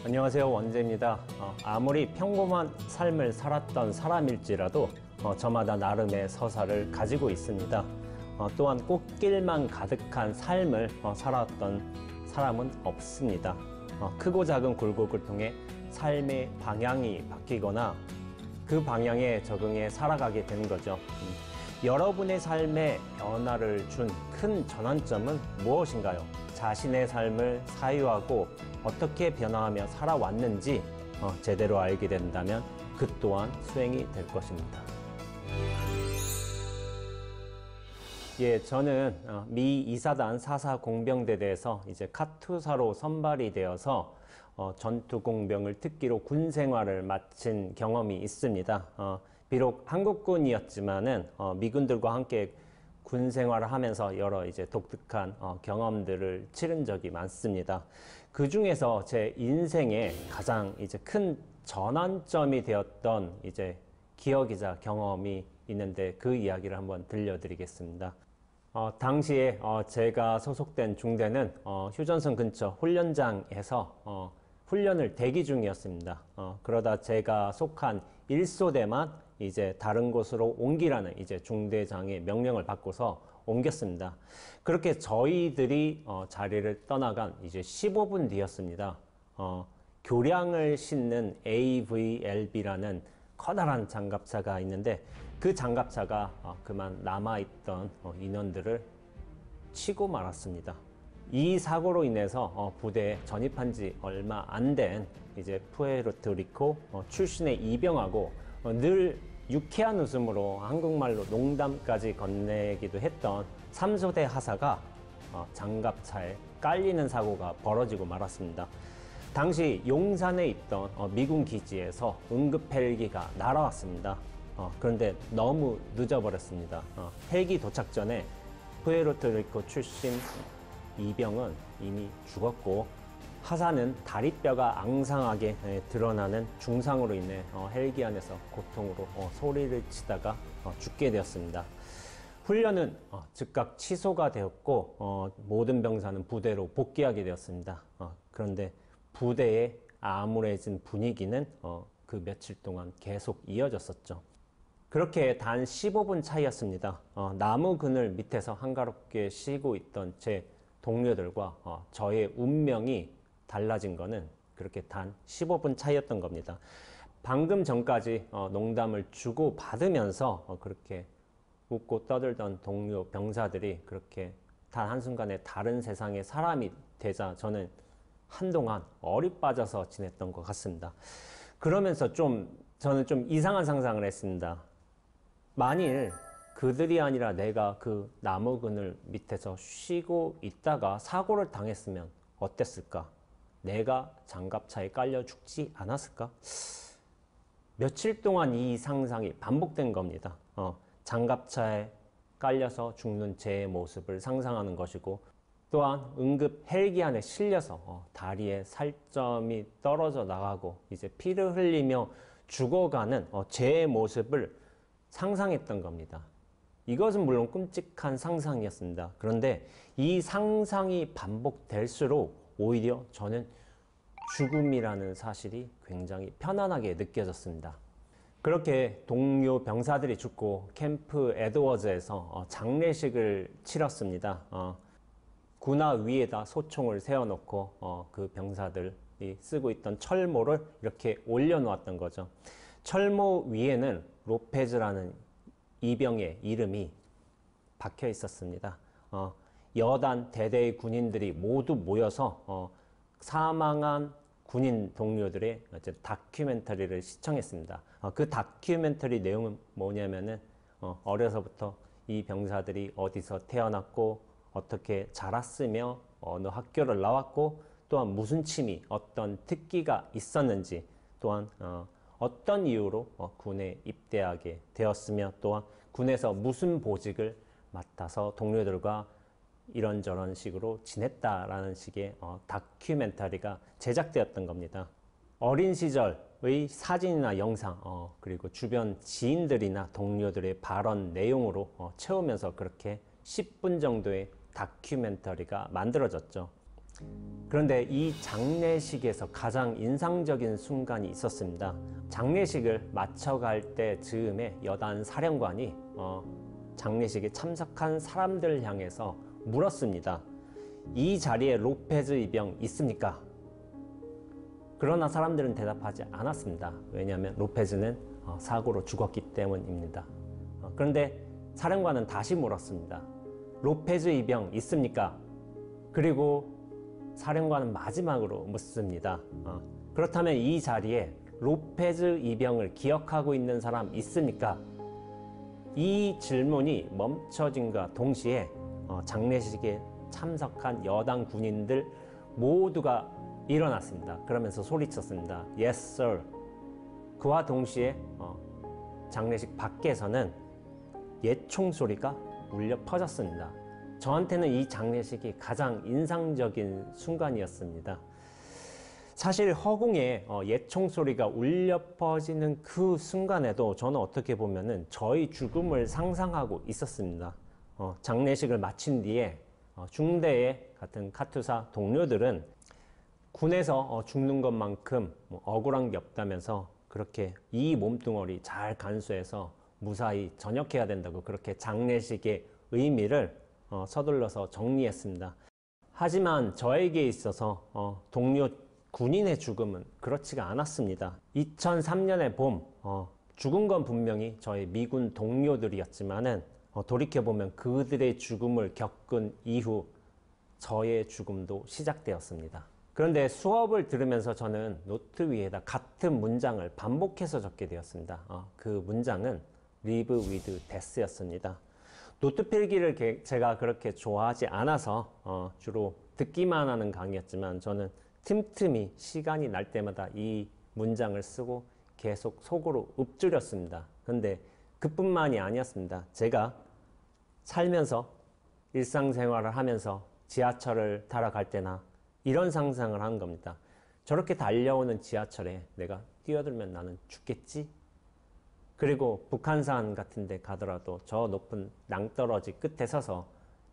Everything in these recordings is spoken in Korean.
안녕하세요, 원재입니다. 아무리 평범한 삶을 살았던 사람일지라도 저마다 나름의 서사를 가지고 있습니다. 또한 꽃길만 가득한 삶을 살았던 사람은 없습니다. 크고 작은 굴곡을 통해 삶의 방향이 바뀌거나 그 방향에 적응해 살아가게 되는 거죠. 여러분의 삶에 변화를 준 큰 전환점은 무엇인가요? 자신의 삶을 사유하고 어떻게 변화하며 살아왔는지 제대로 알게 된다면 그 또한 수행이 될 것입니다. 예, 저는 미 이사단 4사 공병대대에서 이제 카투사로 선발이 되어서 전투 공병을 특기로 군 생활을 마친 경험이 있습니다. 비록 한국군이었지만은 미군들과 함께 군 생활을 하면서 여러 이제 독특한 경험들을 치른 적이 많습니다. 그 중에서 제 인생에 가장 이제 큰 전환점이 되었던 이제 기억이자 경험이 있는데 그 이야기를 한번 들려드리겠습니다. 당시에 제가 소속된 중대는 휴전선 근처 훈련장에서 훈련을 대기 중이었습니다. 그러다 제가 속한 1소대만 이제 다른 곳으로 옮기라는 이제 중대장의 명령을 받고서 옮겼습니다. 그렇게 저희들이 자리를 떠나간 이제 15분 뒤였습니다. 교량을 싣는 AVLB라는 커다란 장갑차가 있는데 그 장갑차가 그만 남아있던 인원들을 치고 말았습니다. 이 사고로 인해서 부대에 전입한 지 얼마 안 된 이제 푸에르토리코 출신의 이병하고 늘 유쾌한 웃음으로 한국말로 농담까지 건네기도 했던 3소대 하사가 장갑차에 깔리는 사고가 벌어지고 말았습니다. 당시 용산에 있던 미군 기지에서 응급 헬기가 날아왔습니다. 그런데 너무 늦어버렸습니다. 헬기 도착 전에 푸에르토리코 출신 이병은 이미 죽었고 하사는 다리뼈가 앙상하게 드러나는 중상으로 인해 헬기 안에서 고통으로 소리를 치다가 죽게 되었습니다. 훈련은 즉각 취소가 되었고 모든 병사는 부대로 복귀하게 되었습니다. 그런데 부대의 암울해진 분위기는 그 며칠 동안 계속 이어졌었죠. 그렇게 단 15분 차이였습니다. 나무 그늘 밑에서 한가롭게 쉬고 있던 제 동료들과 저의 운명이 달라진 거는 그렇게 단 15분 차이였던 겁니다. 방금 전까지 농담을 주고 받으면서 그렇게 웃고 떠들던 동료 병사들이 그렇게 단 한순간에 다른 세상의 사람이 되자 저는 한동안 얼이 빠져서 지냈던 것 같습니다. 그러면서 저는 좀 이상한 상상을 했습니다. 만일 그들이 아니라 내가 그 나무 그늘 밑에서 쉬고 있다가 사고를 당했으면 어땠을까? 내가 장갑차에 깔려 죽지 않았을까? 며칠 동안 이 상상이 반복된 겁니다. 장갑차에 깔려서 죽는 제 모습을 상상하는 것이고 또한 응급 헬기 안에 실려서 다리에 살점이 떨어져 나가고 이제 피를 흘리며 죽어가는 제 모습을 상상했던 겁니다. 이것은 물론 끔찍한 상상이었습니다. 그런데 이 상상이 반복될수록 오히려 저는 죽음이라는 사실이 굉장히 편안하게 느껴졌습니다. 그렇게 동료 병사들이 죽고 캠프 에드워즈에서 장례식을 치렀습니다. 군화 위에다 소총을 세워놓고 그 병사들이 쓰고 있던 철모를 이렇게 올려놓았던 거죠. 철모 위에는 로페즈라는 이병의 이름이 박혀 있었습니다. 여단 대대의 군인들이 모두 모여서 사망한 군인 동료들의 다큐멘터리를 시청했습니다. 그 다큐멘터리 내용은 뭐냐면은 어려서부터 이 병사들이 어디서 태어났고 어떻게 자랐으며 어느 학교를 나왔고 또한 무슨 취미, 어떤 특기가 있었는지 또한 어떤 이유로 군에 입대하게 되었으며 또한 군에서 무슨 보직을 맡아서 동료들과 이런저런 식으로 지냈다라는 식의 다큐멘터리가 제작되었던 겁니다. 어린 시절의 사진이나 영상 그리고 주변 지인들이나 동료들의 발언 내용으로 채우면서 그렇게 10분 정도의 다큐멘터리가 만들어졌죠. 그런데 이 장례식에서 가장 인상적인 순간이 있었습니다. 장례식을 마쳐갈 때 즈음에 여단 사령관이 장례식에 참석한 사람들을 향해서 물었습니다. 이 자리에 로페즈 이병 있습니까? 그러나 사람들은 대답하지 않았습니다. 왜냐하면 로페즈는 사고로 죽었기 때문입니다. 그런데 사령관은 다시 물었습니다. 로페즈 이병 있습니까? 그리고 사령관은 마지막으로 묻습니다. 그렇다면 이 자리에 로페즈 이병을 기억하고 있는 사람 있습니까? 이 질문이 멈춰짐과 동시에 장례식에 참석한 여당 군인들 모두가 일어났습니다. 그러면서 소리쳤습니다. Yes, sir. 그와 동시에 장례식 밖에서는 옛 총소리가 울려 퍼졌습니다. 저한테는 이 장례식이 가장 인상적인 순간이었습니다. 사실 허공에 옛 총소리가 울려 퍼지는 그 순간에도 저는 어떻게 보면은 저희 죽음을 상상하고 있었습니다. 장례식을 마친 뒤에 중대의 같은 카투사 동료들은 군에서 죽는 것만큼 억울한 게 없다면서 그렇게 이 몸뚱어리 잘 간수해서 무사히 전역해야 된다고 그렇게 장례식의 의미를 서둘러서 정리했습니다. 하지만 저에게 있어서 동료 군인의 죽음은 그렇지가 않았습니다. 2003년의 봄, 죽은 건 분명히 저희 미군 동료들이었지만은 돌이켜보면 그들의 죽음을 겪은 이후 저의 죽음도 시작되었습니다. 그런데 수업을 들으면서 저는 노트 위에다 같은 문장을 반복해서 적게 되었습니다. 그 문장은 Live with Death였습니다. 노트 필기를 제가 그렇게 좋아하지 않아서 주로 듣기만 하는 강의였지만 저는 틈틈이 시간이 날 때마다 이 문장을 쓰고 계속 속으로 읊조렸습니다. 그런데 그뿐만이 아니었습니다. 제가 살면서 일상생활을 하면서 지하철을 타러 갈 때나 이런 상상을 하는 겁니다. 저렇게 달려오는 지하철에 내가 뛰어들면 나는 죽겠지? 그리고 북한산 같은 데 가더라도 저 높은 낭떠러지 끝에 서서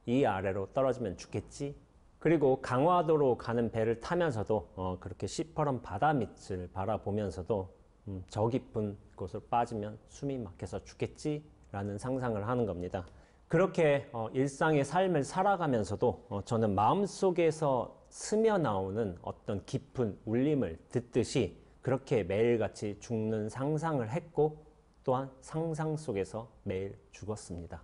이 아래로 떨어지면 죽겠지? 그리고 강화도로 가는 배를 타면서도 그렇게 시퍼런 바다 밑을 바라보면서도 저 깊은 곳으로 빠지면 숨이 막혀서 죽겠지? 라는 상상을 하는 겁니다. 그렇게 일상의 삶을 살아가면서도 저는 마음속에서 스며 나오는 어떤 깊은 울림을 듣듯이 그렇게 매일같이 죽는 상상을 했고 또한 상상 속에서 매일 죽었습니다.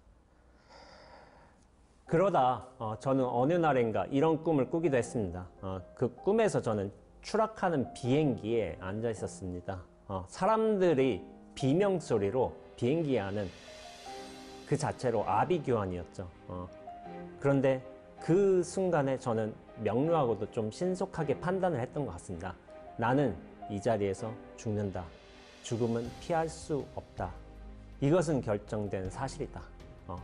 그러다 저는 어느 날인가 이런 꿈을 꾸기도 했습니다. 그 꿈에서 저는 추락하는 비행기에 앉아 있었습니다. 사람들이 비명소리로 비행기에 아는 그 자체로 아비규환이었죠. 그런데 그 순간에 저는 명료하고도 좀 신속하게 판단을 했던 것 같습니다. 나는 이 자리에서 죽는다. 죽음은 피할 수 없다. 이것은 결정된 사실이다.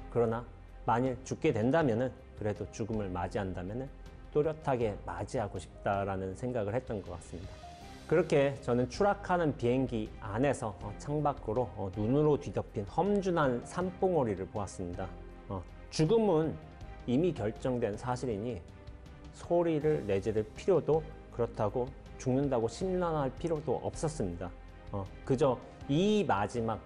그러나 만일 죽게 된다면은 그래도 죽음을 맞이한다면은 또렷하게 맞이하고 싶다라는 생각을 했던 것 같습니다. 그렇게 저는 추락하는 비행기 안에서 창밖으로 눈으로 뒤덮인 험준한 산봉우리를 보았습니다. 죽음은 이미 결정된 사실이니 소리를 내지를 필요도 그렇다고 죽는다고 심란할 필요도 없었습니다. 그저 이 마지막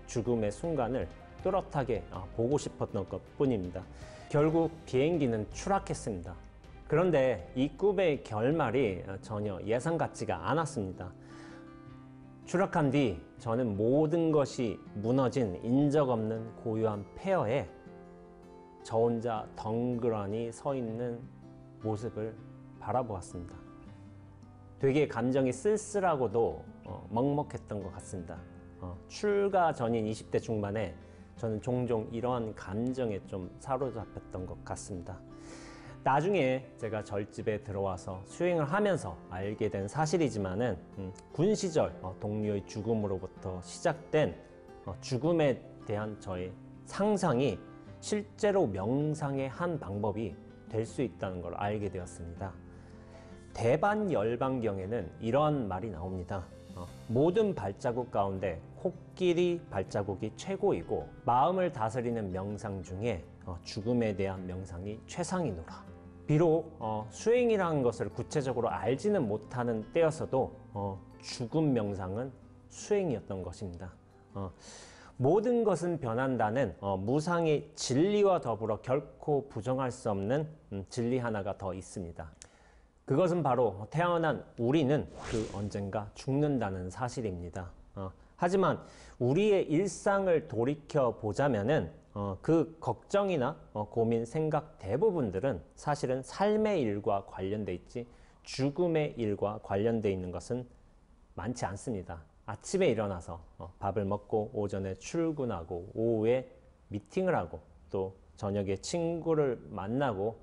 죽음의 순간을 또렷하게 보고 싶었던 것 뿐입니다. 결국 비행기는 추락했습니다. 그런데 이 꿈의 결말이 전혀 예상 같지가 않았습니다. 추락한 뒤 저는 모든 것이 무너진 인적 없는 고요한 폐허에 저 혼자 덩그러니 서 있는 모습을 바라보았습니다. 되게 감정이 쓸쓸하고도 먹먹했던 것 같습니다. 출가 전인 20대 중반에 저는 종종 이러한 감정에 좀 사로잡혔던 것 같습니다. 나중에 제가 절집에 들어와서 수행을 하면서 알게 된 사실이지만은 군 시절 동료의 죽음으로부터 시작된 죽음에 대한 저의 상상이 실제로 명상의 한 방법이 될 수 있다는 걸 알게 되었습니다. 대반열반경에는 이러한 말이 나옵니다. 모든 발자국 가운데 코끼리 발자국이 최고이고 마음을 다스리는 명상 중에 죽음에 대한 명상이 최상이노라. 비록 수행이라는 것을 구체적으로 알지는 못하는 때였어도 죽음 명상은 수행이었던 것입니다. 모든 것은 변한다는 무상의 진리와 더불어 결코 부정할 수 없는 진리 하나가 더 있습니다. 그것은 바로 태어난 우리는 그 언젠가 죽는다는 사실입니다. 하지만 우리의 일상을 돌이켜 보자면은 그 걱정이나 고민, 생각 대부분들은 사실은 삶의 일과 관련돼 있지 죽음의 일과 관련돼 있는 것은 많지 않습니다. 아침에 일어나서 밥을 먹고 오전에 출근하고 오후에 미팅을 하고 또 저녁에 친구를 만나고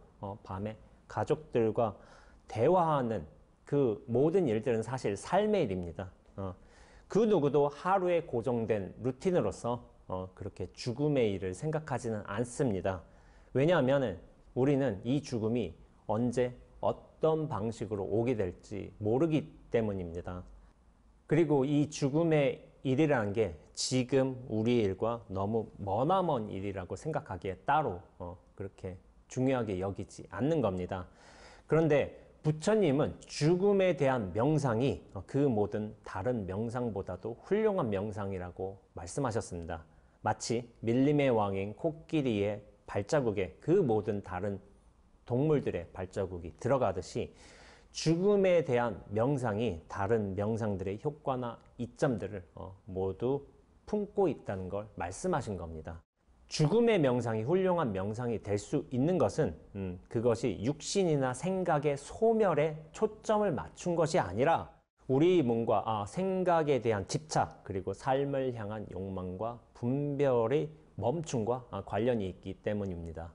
밤에 가족들과 대화하는 그 모든 일들은 사실 삶의 일입니다. 그 누구도 하루에 고정된 루틴으로서 그렇게 죽음의 일을 생각하지는 않습니다. 왜냐하면 우리는 이 죽음이 언제 어떤 방식으로 오게 될지 모르기 때문입니다. 그리고 이 죽음의 일이라는 게 지금 우리의 일과 너무 머나먼 일이라고 생각하기에 따로 그렇게 중요하게 여기지 않는 겁니다. 그런데 부처님은 죽음에 대한 명상이 그 모든 다른 명상보다도 훌륭한 명상이라고 말씀하셨습니다. 마치 밀림의 왕인 코끼리의 발자국에 그 모든 다른 동물들의 발자국이 들어가듯이 죽음에 대한 명상이 다른 명상들의 효과나 이점들을 모두 품고 있다는 걸 말씀하신 겁니다. 죽음의 명상이 훌륭한 명상이 될 수 있는 것은 그것이 육신이나 생각의 소멸에 초점을 맞춘 것이 아니라 우리 몸과 생각에 대한 집착 그리고 삶을 향한 욕망과 분별의 멈춤과 관련이 있기 때문입니다.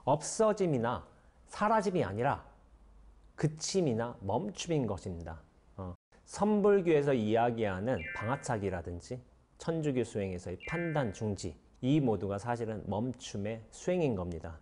없어짐이나 사라짐이 아니라 그침이나 멈춤인 것입니다. 선불교에서 이야기하는 방아차기라든지 천주교 수행에서의 판단 중지 이 모두가 사실은 멈춤의 수행인 겁니다.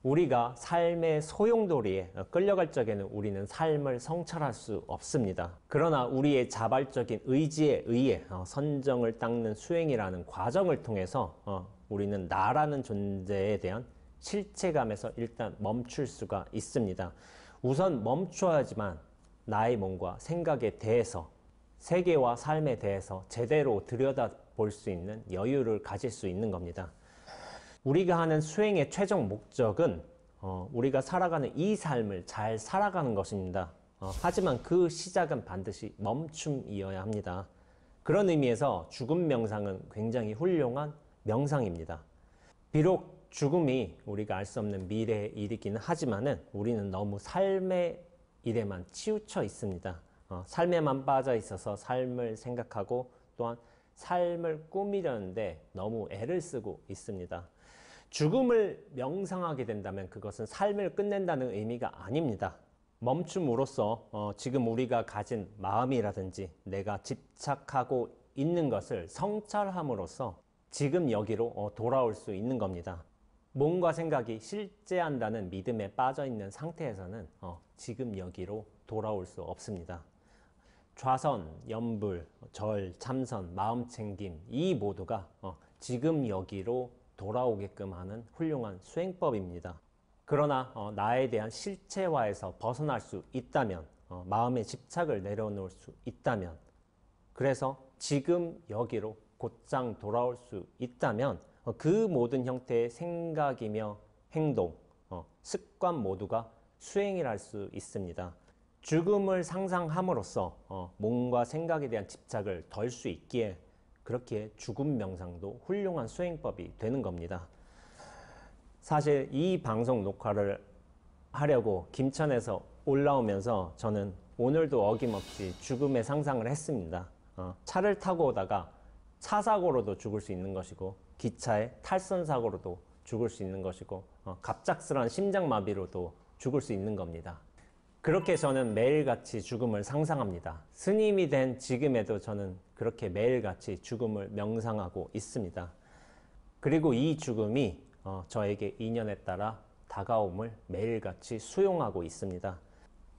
우리가 삶의 소용돌이에 끌려갈 적에는 우리는 삶을 성찰할 수 없습니다. 그러나 우리의 자발적인 의지에 의해 선정을 닦는 수행이라는 과정을 통해서 우리는 나라는 존재에 대한 실체감에서 일단 멈출 수가 있습니다. 우선 멈춰야지만 나의 몸과 생각에 대해서 세계와 삶에 대해서 제대로 들여다볼 수 있는 여유를 가질 수 있는 겁니다. 우리가 하는 수행의 최종 목적은 우리가 살아가는 이 삶을 잘 살아가는 것입니다. 하지만 그 시작은 반드시 멈춤이어야 합니다. 그런 의미에서 죽음 명상은 굉장히 훌륭한 명상입니다. 비록 죽음이 우리가 알 수 없는 미래의 일이기는 하지만은 우리는 너무 삶의 일에만 치우쳐 있습니다. 삶에만 빠져 있어서 삶을 생각하고 또한 삶을 꾸미려는데 너무 애를 쓰고 있습니다. 죽음을 명상하게 된다면 그것은 삶을 끝낸다는 의미가 아닙니다. 멈춤으로써 지금 우리가 가진 마음이라든지 내가 집착하고 있는 것을 성찰함으로써 지금 여기로 돌아올 수 있는 겁니다. 몸과 생각이 실제한다는 믿음에 빠져 있는 상태에서는 지금 여기로 돌아올 수 없습니다. 좌선, 염불, 절, 참선, 마음챙김 이 모두가 지금 여기로 돌아오게끔 하는 훌륭한 수행법입니다. 그러나 나에 대한 실체화에서 벗어날 수 있다면 마음의 집착을 내려놓을 수 있다면 그래서 지금 여기로 곧장 돌아올 수 있다면 그 모든 형태의 생각이며 행동, 습관 모두가 수행이랄 수 있습니다. 죽음을 상상함으로써 몸과 생각에 대한 집착을 덜 수 있기에 그렇게 죽음 명상도 훌륭한 수행법이 되는 겁니다. 사실 이 방송 녹화를 하려고 김천에서 올라오면서 저는 오늘도 어김없이 죽음의 상상을 했습니다. 차를 타고 오다가 차 사고로도 죽을 수 있는 것이고 기차의 탈선 사고로도 죽을 수 있는 것이고 갑작스러운 심장마비로도 죽을 수 있는 겁니다. 그렇게 저는 매일같이 죽음을 상상합니다. 스님이 된 지금에도 저는 그렇게 매일같이 죽음을 명상하고 있습니다. 그리고 이 죽음이 저에게 인연에 따라 다가옴을 매일같이 수용하고 있습니다.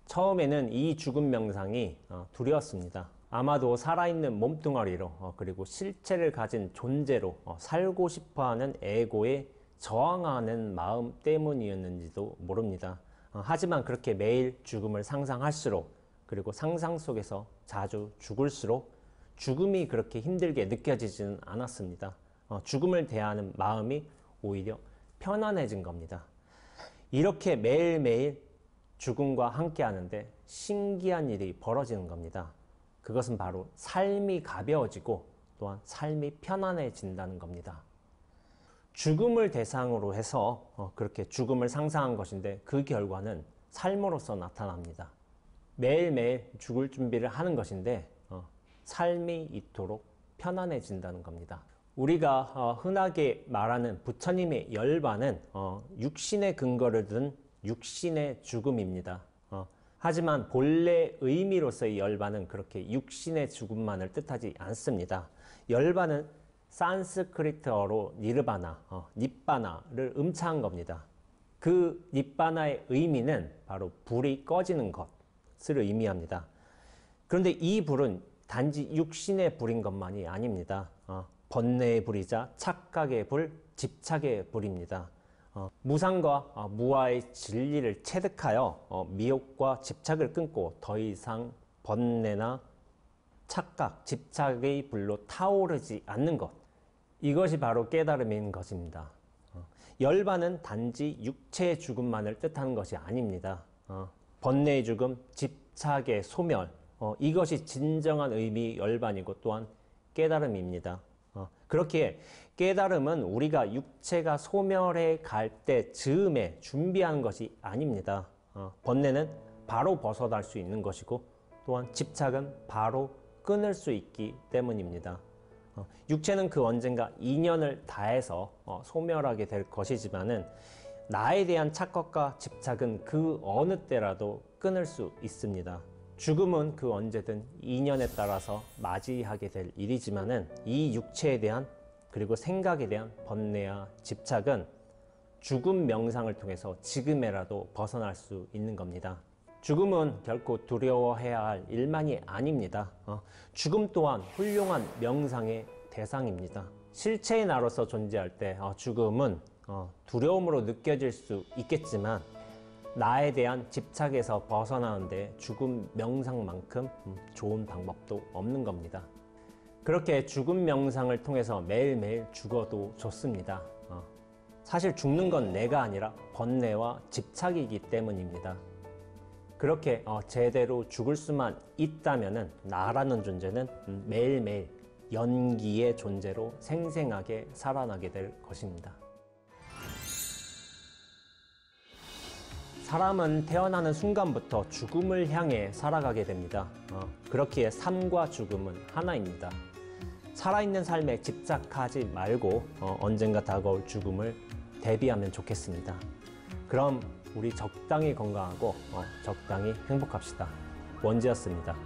처음에는 이 죽음 명상이 두려웠습니다. 아마도 살아있는 몸뚱아리로 그리고 실체를 가진 존재로 살고 싶어하는 에고의 저항하는 마음 때문이었는지도 모릅니다. 하지만 그렇게 매일 죽음을 상상할수록, 그리고 상상 속에서 자주 죽을수록 죽음이 그렇게 힘들게 느껴지지는 않았습니다. 죽음을 대하는 마음이 오히려 편안해진 겁니다. 이렇게 매일매일 죽음과 함께 하는데 신기한 일이 벌어지는 겁니다. 그것은 바로 삶이 가벼워지고 또한 삶이 편안해진다는 겁니다. 죽음을 대상으로 해서 그렇게 죽음을 상상한 것인데 그 결과는 삶으로서 나타납니다. 매일매일 죽을 준비를 하는 것인데 삶이 이토록 편안해진다는 겁니다. 우리가 흔하게 말하는 부처님의 열반은 육신의 근거를 둔 육신의 죽음입니다. 하지만 본래 의미로서의 열반은 그렇게 육신의 죽음만을 뜻하지 않습니다. 열반은 산스크리트어로 니르바나, 닛바나를 음차한 겁니다. 그 닛바나의 의미는 바로 불이 꺼지는 것을 의미합니다. 그런데 이 불은 단지 육신의 불인 것만이 아닙니다. 번뇌의 불이자 착각의 불, 집착의 불입니다. 무상과 무아의 진리를 체득하여 미혹과 집착을 끊고 더 이상 번뇌나 착각, 집착의 불로 타오르지 않는 것, 이것이 바로 깨달음인 것입니다. 열반은 단지 육체의 죽음만을 뜻하는 것이 아닙니다. 번뇌의 죽음, 집착의 소멸, 이것이 진정한 의미 열반이고 또한 깨달음입니다. 그렇게 깨달음은 우리가 육체가 소멸해 갈 때 즈음에 준비하는 것이 아닙니다. 번뇌는 바로 벗어날 수 있는 것이고 또한 집착은 바로 끊을 수 있기 때문입니다. 육체는 그 언젠가 인연을 다해서 소멸하게 될 것이지만은 나에 대한 착각과 집착은 그 어느 때라도 끊을 수 있습니다. 죽음은 그 언제든 인연에 따라서 맞이하게 될 일이지만은 이 육체에 대한 그리고 생각에 대한 번뇌와 집착은 죽음 명상을 통해서 지금이라도 벗어날 수 있는 겁니다. 죽음은 결코 두려워해야 할 일만이 아닙니다. 죽음 또한 훌륭한 명상의 대상입니다. 실체의 나로서 존재할 때 죽음은 두려움으로 느껴질 수 있겠지만 나에 대한 집착에서 벗어나는데 죽음 명상만큼 좋은 방법도 없는 겁니다. 그렇게 죽음 명상을 통해서 매일매일 죽어도 좋습니다. 사실 죽는 건 내가 아니라 번뇌와 집착이기 때문입니다. 그렇게 제대로 죽을 수만 있다면은 나라는 존재는 매일매일 연기의 존재로 생생하게 살아나게 될 것입니다. 사람은 태어나는 순간부터 죽음을 향해 살아가게 됩니다. 그렇기에 삶과 죽음은 하나입니다. 살아있는 삶에 집착하지 말고 언젠가 다가올 죽음을 대비하면 좋겠습니다. 그럼 우리 적당히 건강하고 적당히 행복합시다. 원지였습니다.